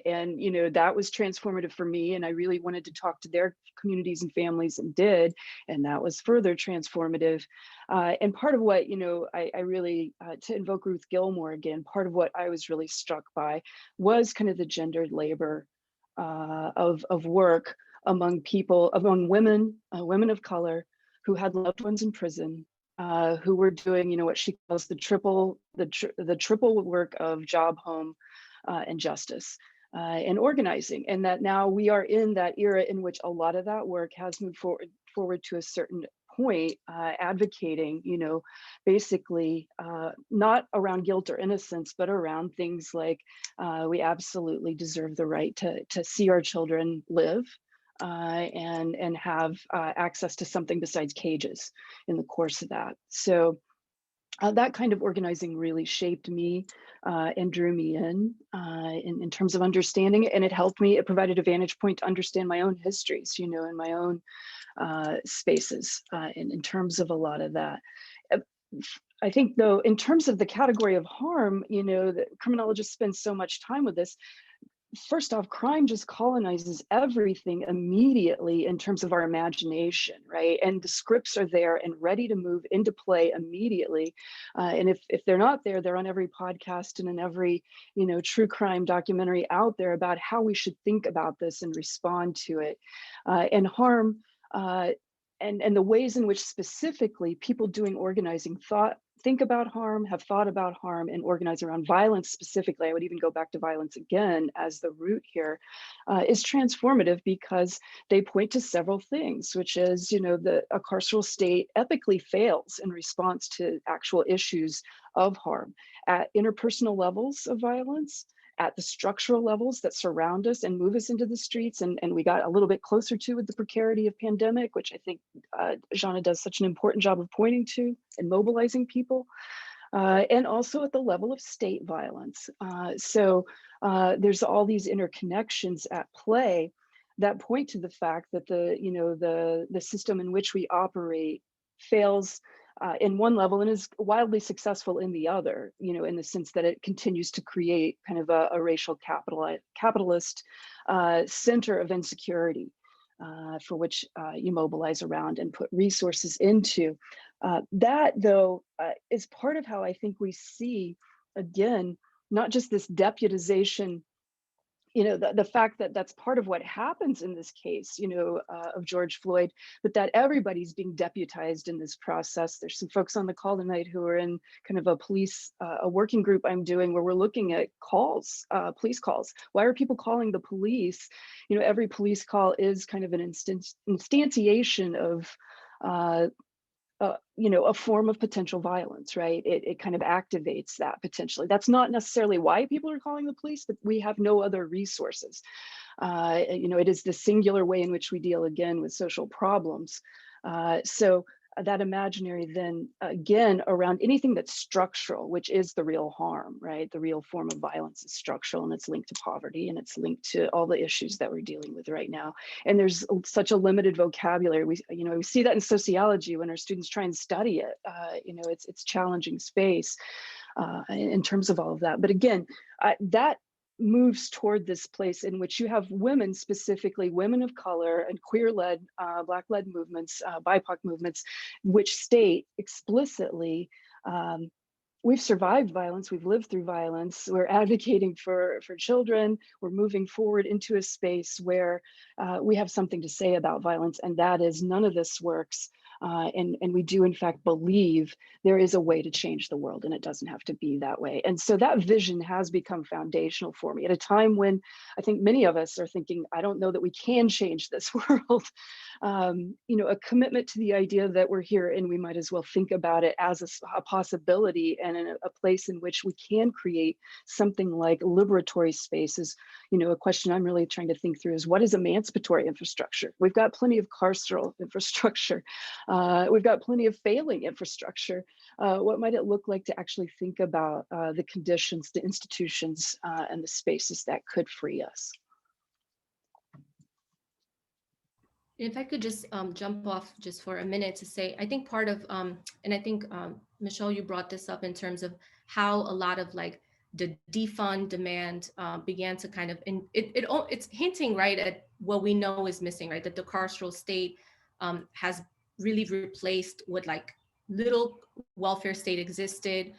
And that was transformative for me, and I really wanted to talk to their communities and families, and did, and that was further transformative. And part of what I really, to invoke Ruth Gilmore again, part of what I was really struck by was kind of the gendered labor of work among women, women of color who had loved ones in prison, who were doing what she calls the triple work of job, home, and justice, and organizing. And that now we are in that era in which a lot of that work has moved forward to a certain point, advocating, basically not around guilt or innocence, but around things like we absolutely deserve the right to see our children live and have access to something besides cages in the course of that. So that kind of organizing really shaped me and drew me in terms of understanding it. And it helped me, it provided a vantage point to understand my own histories, in my own spaces in terms of a lot of that. Uh, I think though, in terms of the category of harm, that criminologists spend so much time with this. First off, crime just colonizes everything immediately in terms of our imagination, right? And the scripts are there and ready to move into play immediately. And if they're not there, they're on every podcast and in every, true crime documentary out there about how we should think about this and respond to it. And harm, and the ways in which specifically people doing organizing think about harm, have thought about harm, and organize around violence specifically. I would even go back to violence again as the root here, is transformative because they point to several things, which is, a carceral state ethically fails in response to actual issues of harm at interpersonal levels of violence, at the structural levels that surround us and move us into the streets. And we got a little bit closer to with the precarity of pandemic, which I think Jana does such an important job of pointing to and mobilizing people. And also at the level of state violence. So there's all these interconnections at play that point to the fact that the system in which we operate fails in one level and is wildly successful in the other, in the sense that it continues to create kind of a racial capitalist center of insecurity for which you mobilize around and put resources into. That, though, is part of how I think we see, again, not just this deputization, the fact that that's part of what happens in this case, of George Floyd, but that everybody's being deputized in this process. There's some folks on the call tonight who are in kind of a working group I'm doing where we're looking at calls, police calls. Why are people calling the police? Every police call is kind of an instantiation of a form of potential violence, right? It kind of activates that potentially. That's not necessarily why people are calling the police, but we have no other resources. It is the singular way in which we deal again with social problems. So that imaginary then again around anything that's structural, which is the real harm, right? The real form of violence is structural and it's linked to poverty and it's linked to all the issues that we're dealing with right now. And there's such a limited vocabulary. We see that in sociology when our students try and study it. It's challenging space in terms of all of that. But again, that moves toward this place in which you have women, specifically women of color and queer-led, Black-led movements, BIPOC movements, which state explicitly, we've survived violence, we've lived through violence, we're advocating for children, we're moving forward into a space where we have something to say about violence, and that is none of this works. And we do in fact believe there is a way to change the world and it doesn't have to be that way. And so that vision has become foundational for me at a time when I think many of us are thinking, I don't know that we can change this world. A commitment to the idea that we're here and we might as well think about it as a possibility and in a place in which we can create something like liberatory spaces. A question I'm really trying to think through is what is emancipatory infrastructure? We've got plenty of carceral infrastructure. We've got plenty of failing infrastructure. What might it look like to actually think about the conditions, the institutions, and the spaces that could free us? If I could just jump off just for a minute to say, I think part of, and I think, Michelle, you brought this up in terms of how a lot of like the defund demand began to kind of, it's hinting right at what we know is missing, right? That the carceral state has really replaced what like little welfare state existed.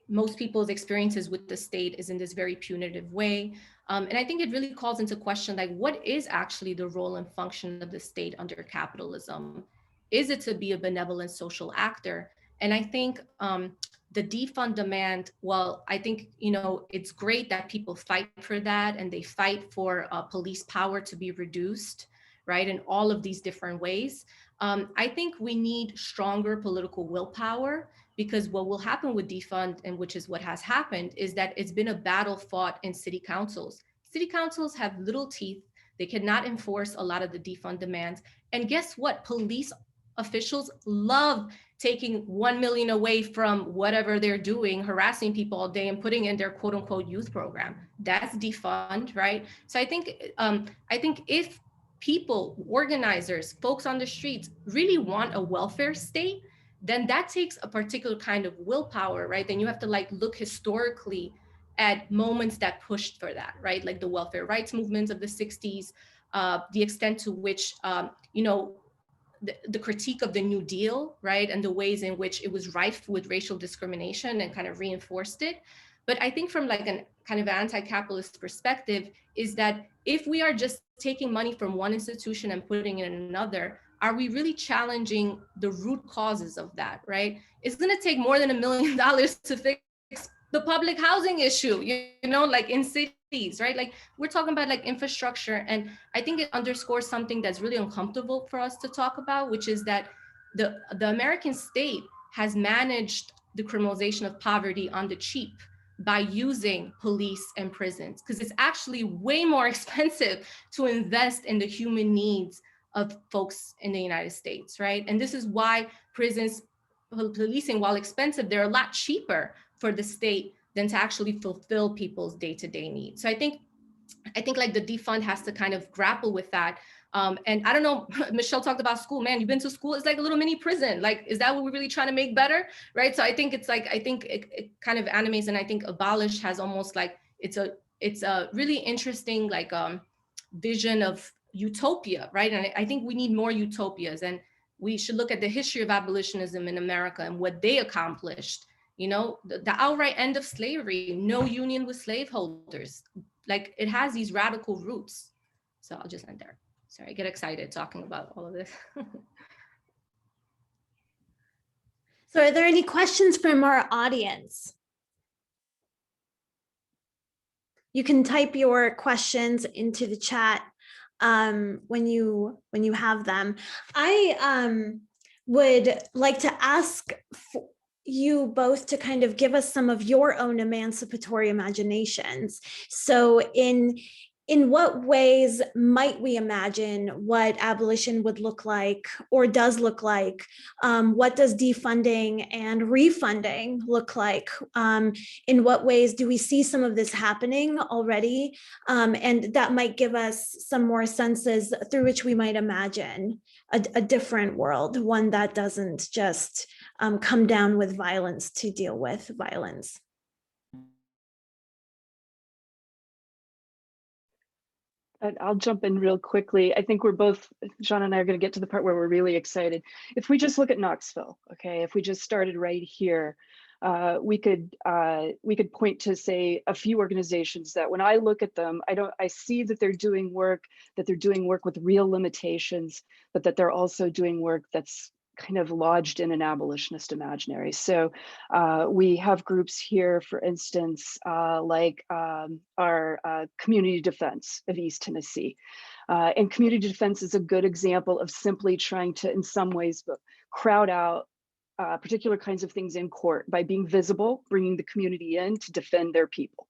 Most people's experiences with the state is in this very punitive way. And I think it really calls into question, like, what is actually the role and function of the state under capitalism? Is it to be a benevolent social actor? And I think the defund demand, well, I think, it's great that people fight for that and they fight for police power to be reduced, right? In all of these different ways. I think we need stronger political willpower, because what will happen with defund, and which is what has happened, is that it's been a battle fought in city councils. City councils have little teeth. They cannot enforce a lot of the defund demands. And guess what? Police officials love taking 1 million away from whatever they're doing, harassing people all day, and putting in their quote unquote youth program. That's defund, right? So I think if people, organizers, folks on the streets really want a welfare state, then that takes a particular kind of willpower, right? Then you have to like look historically at moments that pushed for that, right? Like the welfare rights movements of the 60s, the extent to which, you know, the critique of the New Deal, right? And the ways in which it was rife with racial discrimination and kind of reinforced it. But I think from like an kind of anti-capitalist perspective is that if we are just taking money from one institution and putting it in another, are we really challenging the root causes of that, right? It's gonna take more than $1 million to fix the public housing issue, you know, like in cities, right? Like we're talking about like infrastructure. And I think it underscores something that's really uncomfortable for us to talk about, which is that the American state has managed the criminalization of poverty on the cheap by using police and prisons, because it's actually way more expensive to invest in the human needs of folks in the United States, right? And this is why prisons, policing, while expensive, they're a lot cheaper for the state than to actually fulfill people's day-to-day needs. So I think like the defund has to kind of grapple with that. And I don't know, Michelle talked about school, man, you've been to school, it's like a little mini prison. Like, is that what we're really trying to make better? Right. So I think it's like, I think it kind of animates, and I think Abolish has almost like, it's a really interesting like vision of utopia, right? And I think we need more utopias, and we should look at the history of abolitionism in America and what they accomplished. You know, the outright end of slavery, no union with slaveholders. Like it has these radical roots. So I'll just end there. Sorry, I get excited talking about all of this. So are there any questions from our audience? You can type your questions into the chat when you have them. I would like to ask you both to kind of give us some of your own emancipatory imaginations. So in what ways might we imagine what abolition would look like or does look like? What does defunding and refunding look like? In what ways do we see some of this happening already? And that might give us some more senses through which we might imagine a different world, one that doesn't just come down with violence to deal with violence. I'll jump in real quickly. I think we're both, John and I are going to get to the part where we're really excited. If we just look at Knoxville, okay, if we just started right here, we could point to, say, a few organizations that when I look at them, I see that they're doing work with real limitations, but that they're also doing work that's kind of lodged in an abolitionist imaginary. So we have groups here, for instance, like our community defense of East Tennessee. And community defense is a good example of simply trying to, in some ways, crowd out particular kinds of things in court by being visible, bringing the community in to defend their people.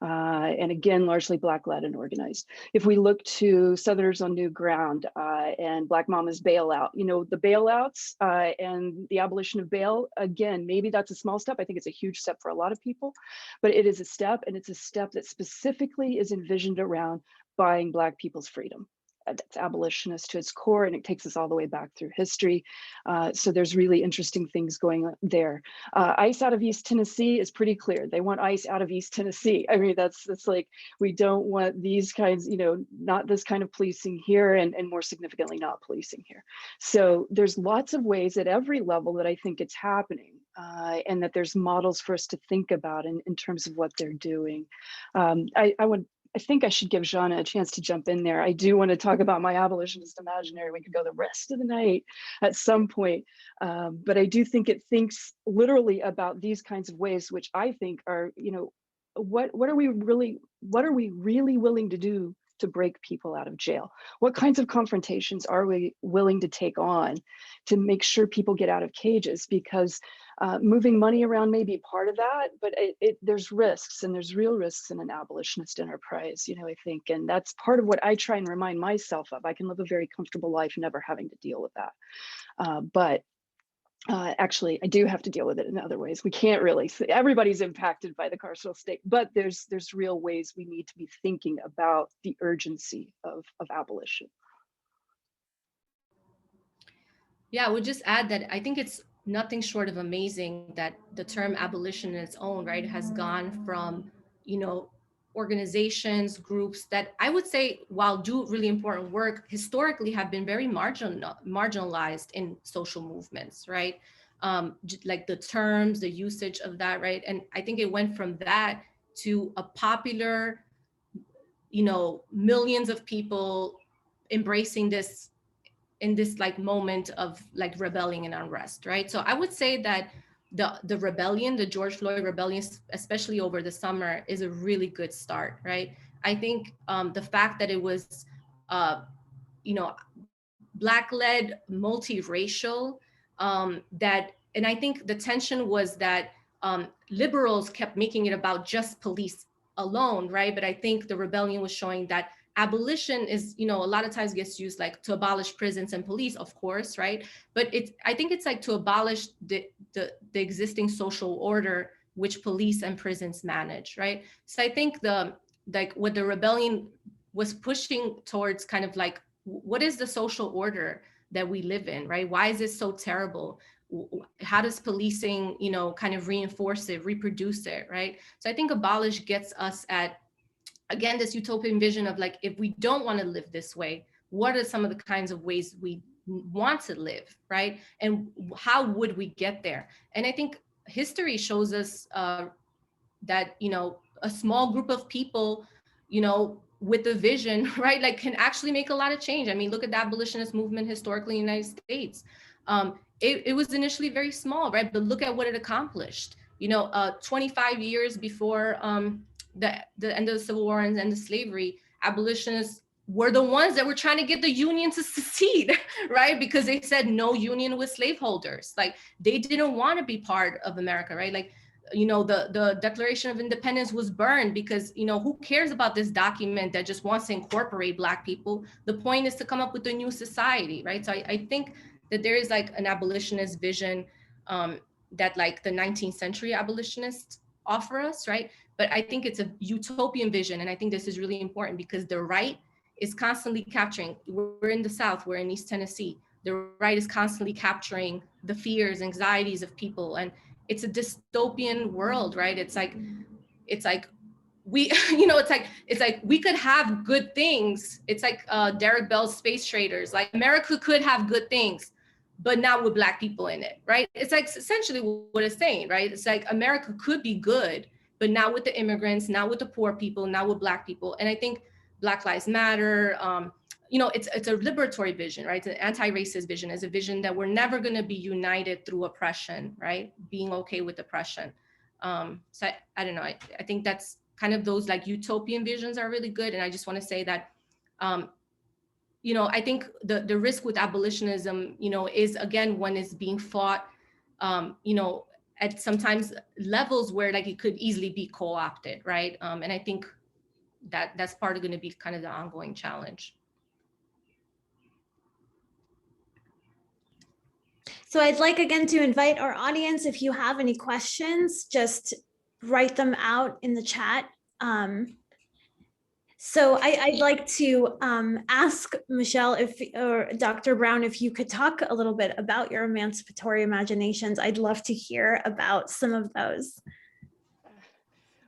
And again, largely Black-led and organized. If we look to Southerners on New Ground and Black Mama's bailout, you know, the bailouts and the abolition of bail, again, maybe that's a small step. I think it's a huge step for a lot of people, but it is a step, and it's a step that specifically is envisioned around buying Black people's freedom. That's abolitionist to its core, and it takes us all the way back through history. So there's really interesting things going on there. ICE out of East Tennessee is pretty clear. They want ICE out of East Tennessee. I mean, that's like, we don't want these kinds, you know, not this kind of policing here, and more significantly, not policing here. So there's lots of ways at every level that I think it's happening, and that there's models for us to think about in terms of what they're doing. I think I should give Jana a chance to jump in there. I do want to talk about my abolitionist imaginary. We could go the rest of the night at some point. But I do think it thinks literally about these kinds of ways, which I think are, you know, what are we really willing to do to break people out of jail? What kinds of confrontations are we willing to take on to make sure people get out of cages? Because moving money around may be part of that, but there's risks, and there's real risks in an abolitionist enterprise, I think, and that's part of what I try and remind myself of. I can live a very comfortable life never having to deal with that. But actually, I do have to deal with it in other ways. We can't really say everybody's impacted by the carceral state, but there's real ways we need to be thinking about the urgency of abolition. Yeah, I would just add that I think it's nothing short of amazing that the term abolition in its own right has gone from, organizations, groups that I would say, while do really important work, historically have been very marginalized in social movements, right? Like the terms, the usage of that, right? And I think it went from that to a popular, millions of people embracing this in this like moment of like rebelling and unrest, right? So I would say that the rebellion, the George Floyd rebellion, especially over the summer, is a really good start, right? I think the fact that it was, you know, Black-led, multiracial, and I think the tension was that liberals kept making it about just police alone, right? But I think the rebellion was showing that abolition is, a lot of times gets used like to abolish prisons and police, of course, right? But I think it's like to abolish the existing social order which police and prisons manage, right? So I think what the rebellion was pushing towards kind of like, what is the social order that we live in, right? Why is it so terrible? How does policing, kind of reinforce it, reproduce it, right? So I think abolish gets us at, again, this utopian vision of like, if we don't want to live this way, what are some of the kinds of ways we want to live, right? And how would we get there? And I think history shows us that, a small group of people, with a vision, right, like can actually make a lot of change. I mean, look at the abolitionist movement historically in the United States. It was initially very small, right? But look at what it accomplished. 25 years before the end of the Civil War and end of slavery, abolitionists were the ones that were trying to get the Union to secede, right? Because they said no union with slaveholders. Like they didn't want to be part of America, right? Like, the Declaration of Independence was burned because, who cares about this document that just wants to incorporate Black people? The point is to come up with a new society, right? So I think that there is like an abolitionist vision that like the 19th century abolitionists offer us, right? But I think it's a utopian vision. And I think this is really important because the right is constantly capturing, we're in the South, we're in East Tennessee. The right is constantly capturing the fears, anxieties of people. And it's a dystopian world, right? It's like we, it's like we could have good things. It's like Derek Bell's Space Traders, like America could have good things, but not with Black people in it, right? It's like essentially what it's saying, right? It's like America could be good, but not with the immigrants, not with the poor people, not with Black people. And I think Black Lives Matter, it's a liberatory vision, right? It's an anti-racist vision. It's a vision that we're never going to be united through oppression, right? Being okay with oppression. So I don't know. I think that's kind of those like utopian visions are really good. And I just want to say that, I think the risk with abolitionism, is again, when it's being fought, at sometimes levels where like it could easily be co-opted, right? And I think that's part of going to be kind of the ongoing challenge. So I'd like again to invite our audience, if you have any questions, just write them out in the chat. So I'd like to ask Michelle or Dr. Brown, if you could talk a little bit about your emancipatory imaginations. I'd love to hear about some of those.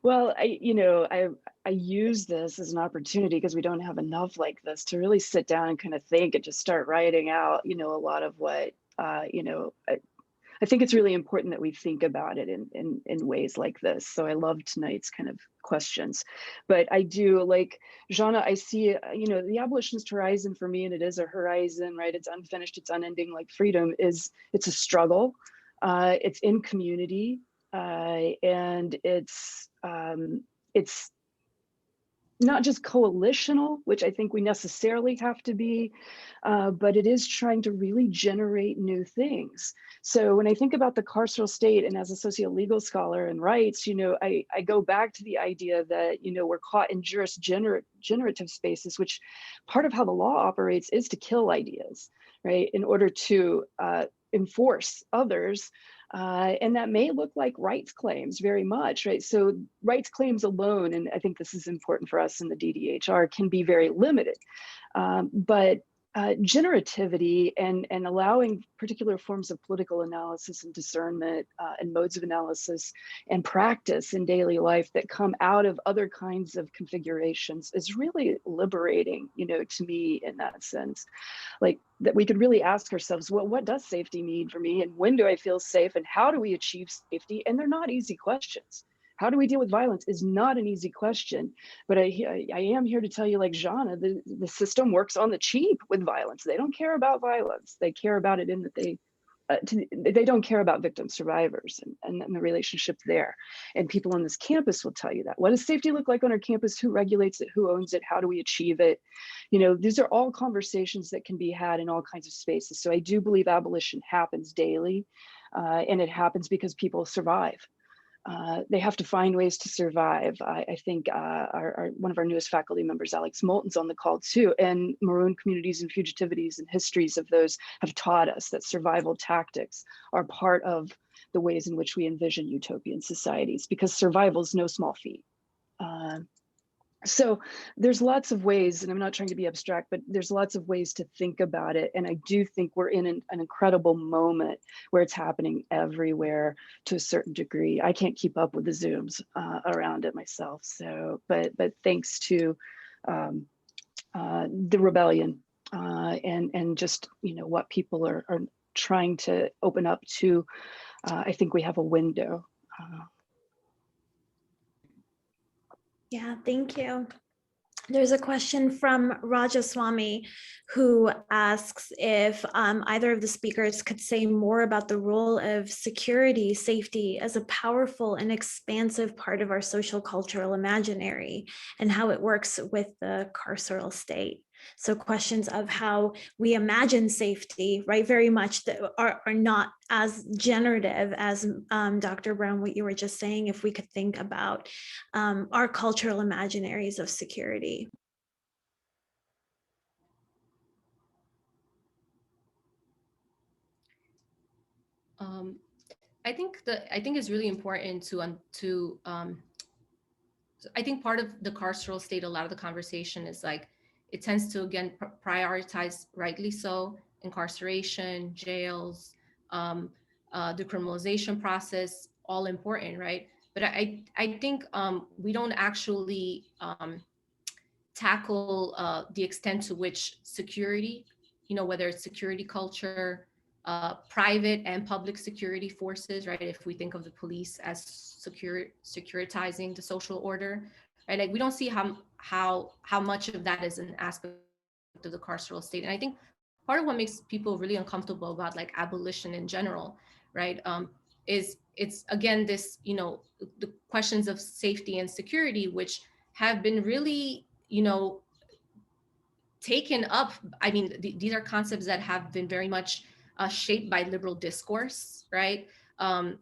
Well, I use this as an opportunity because we don't have enough like this to really sit down and kind of think and just start writing out, a lot of what, I think it's really important that we think about it in ways like this. So I love tonight's kind of questions, but I do like Jana, I see, the abolitionist horizon for me, and it is a horizon, right? It's unfinished, it's unending, like freedom it's a struggle. It's in community, and it's not just coalitional, which I think we necessarily have to be, but it is trying to really generate new things. So when I think about the carceral state, and as a socio-legal scholar and rights, I go back to the idea that, we're caught in generative spaces, which part of how the law operates is to kill ideas, right? In order to enforce others. And that may look like rights claims very much, right? So rights claims alone, and I think this is important for us in the DDHR, can be very limited. But generativity and allowing particular forms of political analysis and discernment and modes of analysis and practice in daily life that come out of other kinds of configurations is really liberating, to me in that sense. Like that we could really ask ourselves, well, what does safety mean for me? And when do I feel safe? And how do we achieve safety? And they're not easy questions. How do we deal with violence is not an easy question, but I am here to tell you, like Jana, the system works on the cheap with violence. They don't care about violence. They care about it in that they don't care about victim survivors and the relationship there. And people on this campus will tell you that. What does safety look like on our campus? Who regulates it? Who owns it? How do we achieve it? These are all conversations that can be had in all kinds of spaces. So I do believe abolition happens daily, and it happens because people survive. They have to find ways to survive. I think one of our newest faculty members, Alex Moulton's on the call too, and maroon communities and fugitivities and histories of those have taught us that survival tactics are part of the ways in which we envision utopian societies, because survival is no small feat. So there's lots of ways, and I'm not trying to be abstract, but there's lots of ways to think about it. And I do think we're in an incredible moment where it's happening everywhere to a certain degree. I can't keep up with the Zooms around it myself. So, but thanks to the rebellion and just, what people are trying to open up to, I think we have a window. Yeah, thank you. There's a question from Rajaswamy who asks if either of the speakers could say more about the role of security, safety as a powerful and expansive part of our social cultural imaginary and how it works with the carceral state. So questions of how we imagine safety, right, very much that are not as generative as Dr. Brown, what you were just saying, if we could think about our cultural imaginaries of security. I think it's really important to I think part of the carceral state, a lot of the conversation is like, it tends to, again, prioritize, rightly so, incarceration, jails, decriminalization process, all important, right? But I think we don't actually tackle the extent to which security, whether it's security culture, private and public security forces, right? If we think of the police as securitizing the social order, right? Like we don't see how much of that is an aspect of the carceral state. And I think part of what makes people really uncomfortable about like abolition in general, right, is it's again this, the questions of safety and security, which have been really, taken up. I mean, these are concepts that have been very much shaped by liberal discourse, right? And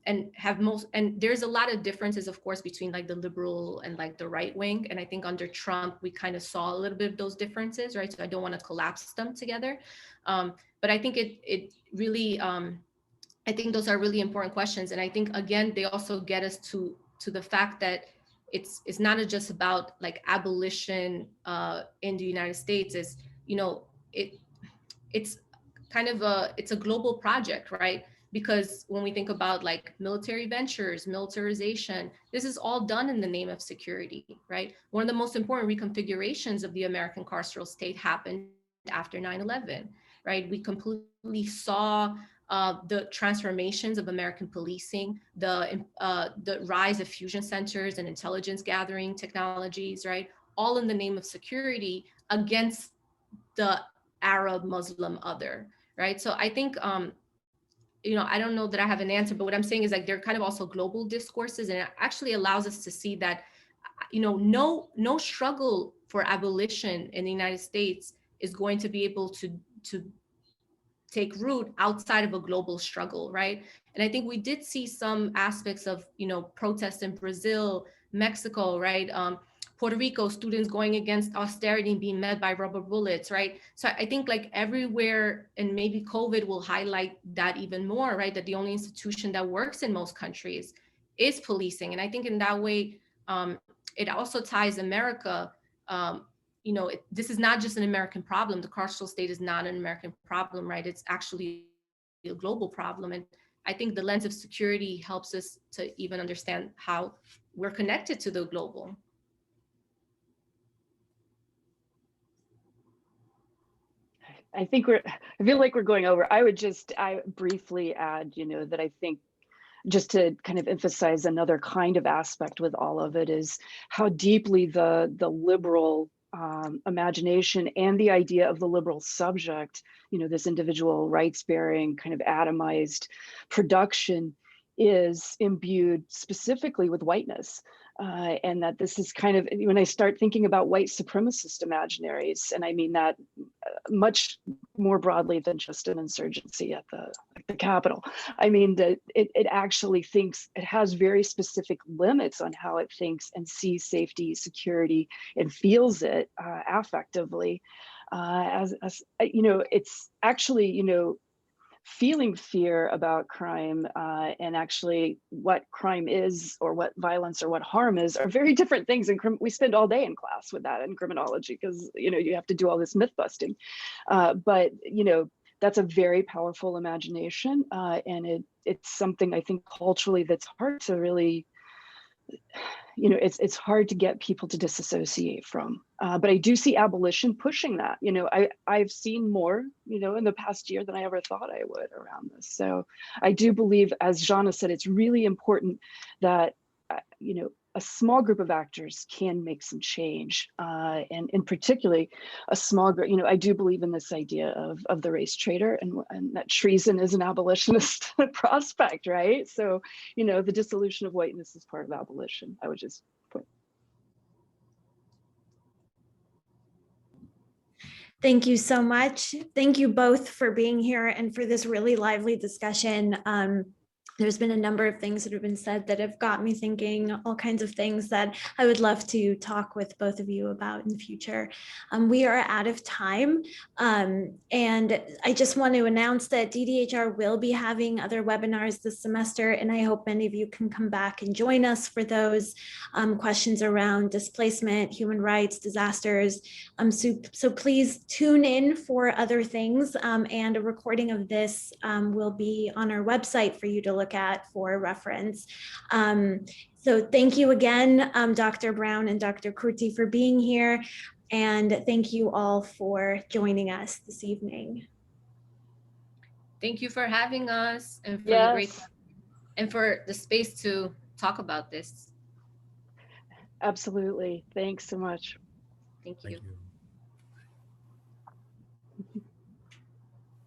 there's a lot of differences, of course, between like the liberal and like the right wing. And I think under Trump, we kind of saw a little bit of those differences, right? So I don't want to collapse them together. But I think it really, I think those are really important questions. And I think, again, they also get us to the fact that it's not just about like abolition in the United States. Is it's kind of it's a global project, right? Because when we think about like military ventures, militarization, this is all done in the name of security, right? One of the most important reconfigurations of the American carceral state happened after 9/11, right? We completely saw the transformations of American policing, the rise of fusion centers and intelligence gathering technologies, right? All in the name of security against the Arab Muslim other, right? So I think, I don't know that I have an answer, but what I'm saying is like, they're kind of also global discourses, and it actually allows us to see that no struggle for abolition in the United States is going to be able to take root outside of a global struggle, right? And I think we did see some aspects of, protests in Brazil, Mexico, right? Puerto Rico, students going against austerity and being met by rubber bullets, right? So I think like everywhere, and maybe COVID will highlight that even more, right? That the only institution that works in most countries is policing. And I think in that way, it also ties America. This is not just an American problem. The carceral state is not an American problem, right? It's actually a global problem. And I think the lens of security helps us to even understand how we're connected to the global. I feel like we're going over. I briefly add, that I think, just to kind of emphasize another kind of aspect with all of it, is how deeply the liberal imagination and the idea of the liberal subject, this individual rights bearing kind of atomized production, is imbued specifically with whiteness. And that this is kind of, when I start thinking about white supremacist imaginaries, and I mean that much more broadly than just an insurgency at the Capitol. I mean that it actually thinks, it has very specific limits on how it thinks and sees safety, security, and feels it affectively. As it's actually, feeling fear about crime and actually what crime is, or what violence or what harm is, are very different things. And we spend all day in class with that in criminology, because you have to do all this myth busting. But that's a very powerful imagination, and it's something I think culturally that's hard to really, it's hard to get people to disassociate from. But I do see abolition pushing that. I've seen more, in the past year than I ever thought I would around this. So I do believe, as Jana said, it's really important that, a small group of actors can make some change, and particularly a small group. I do believe in this idea of the race traitor, and that treason is an abolitionist prospect, right? So, the dissolution of whiteness is part of abolition. I would just put. Thank you so much. Thank you both for being here and for this really lively discussion. There's been a number of things that have been said that have got me thinking all kinds of things that I would love to talk with both of you about in the future. We are out of time. And I just want to announce that DDHR will be having other webinars this semester, and I hope many of you can come back and join us for those questions around displacement, human rights, disasters. So please tune in for other things, and a recording of this will be on our website for you to look at for reference. So thank you again, Dr. Brown and Dr. Kurti, for being here. And thank you all for joining us this evening. Thank you for having us, and for Yes. the great, and for the space to talk about this. Absolutely. Thanks so much. Thank you. Thank you.